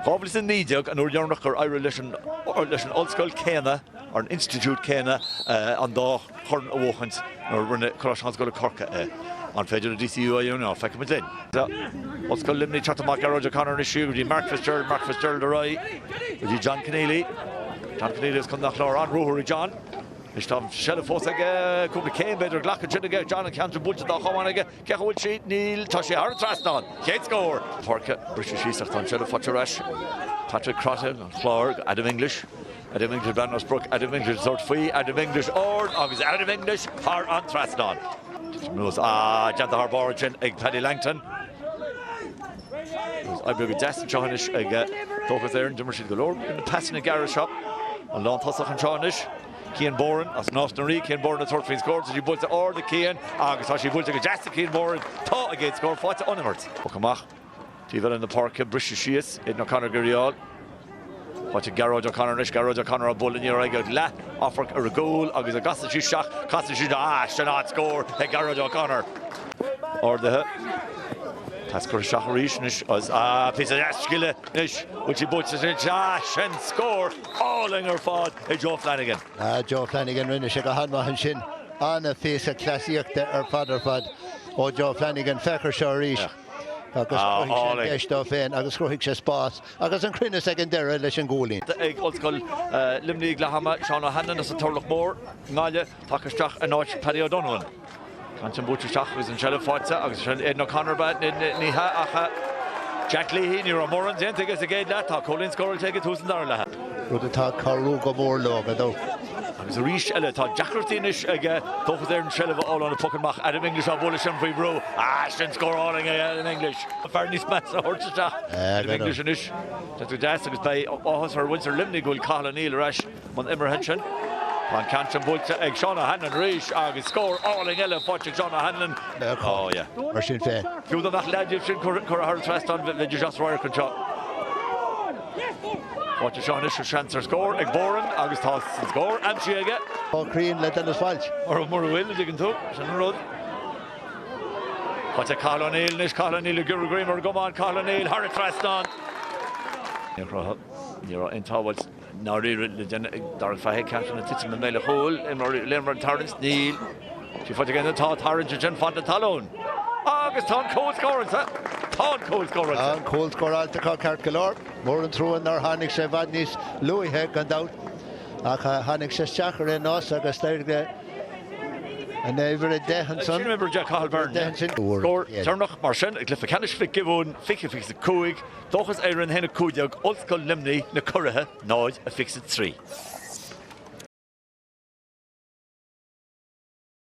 Cháblas in níideag an úrhearnach ar éire leis an ollscoil céine ar an institút céine an dá chorn a bhchant nó rinne Cholashanscoil Corca an féidir a DCU a dhéanú feice mu linn. Ollscoil limní chatamach Garrod O'Connor na siúr dí Mark Fitzgerald a roi dí John Keneally. John Keneally is chun nach lár an rúthirí John. Is tam selle fós aige cúpla céim beidir ghlacha sin aige John an ceantar bulte dá chamáin aige cecha bhfuil siad níl tá sé ar trasnán. Chéad scór. Porca brise síoach tá selle fáte reis. Patrick Crottin an chlár Adam English. Adam English Bannosbrook, Adam English Zort Fui, Adam English Ord, agus Adam English har an trasnán. Knows Janta Harbour sin ag Paddy Langton. I beg a desk Johannish ag tóchas there and dimmer siad go lord in the passing a garage shop. An lá tosach an Johannish. Cian Boran as Nostnary, Cian Boran at Thorpe scored, so she built the order Cian, agus how she built a just Cian Boran, taught against score, fought to Unimert. Okamach, Tiva in the park, British Shias, Ed O'Connor Gurial. What a Garrod O'Connor, Garrod O'Connor, a bull in your eye, la, offer a goal, agus a Gossage shot, should not score, a Garrod O'Connor. Or the Tasker Shacharish as piece of skille ish, which he puts it in and score all in her fod. Joe Flanagan. Joe Flanagan rinne se go hanmahan sin an a face a classiíochta ar fadar fad ó Joe Flanagan fecher seo ríis. Agus eistá féin agus scrúigh sé spás agus an crinne ag an deire leis an gólín. Ag ollscoil limní Glahama Sean O'Hanlon as a Turloch Mór ngáile taketeach an áit Paddy O'Donovan. Can't butcher shach was in Shell Forza, agus Ed O'Connor bat ni ha acha Jack Leahy ni Ramoran den take us again that Colin score take it $2,000 la. Rud atá carú go mór loga dó. Agus a ríis eile tá Jackartinish ag tóchas there in Shell all on a fucking mach Adam English a bullish and free bro. Shin score all in English. Fairly smash a horchach. Adam English inish. That to das agus by her Windsor Limney goal Colin Neil Rash on Immer Henson. Van Canton Bulta ag Sean O'Hanlon Reish agus score all in Ella Fortune Sean O'Hanlon. Oh yeah. Mar sin fé. Fiú the nach lad sin cur har trust on the just royer control. Fortune Sean is chance score ag Boran agus toss score and she again. Oh Crean let in the falch. Or more will you can do. Sin road. What a Colin Neil nish Colin Neil Guru Grimmer go on Colin Neil har trust on. You're in towards now really Darren Fahy catching the tits in the mail hole in Lemmer Torrance Neil. She fought again the Todd Torrance and Font the Talon. August Ton Cold scoring, sir. Ton Cold scoring. And Cold score out the Cart Galore. More through in there Hannick Sevadnis, Louis Heck and out. Hannick Shachar in us, August there. And every day and son. Remember Jack Halburn. Score Turnach Marshin, a Cliff Canish Mhic Giobúin, Ficky fix the Coig, Dochas Aaron Henna Coidiog, Ollscoil Limney, na Curraha, Nod, a fix it 3.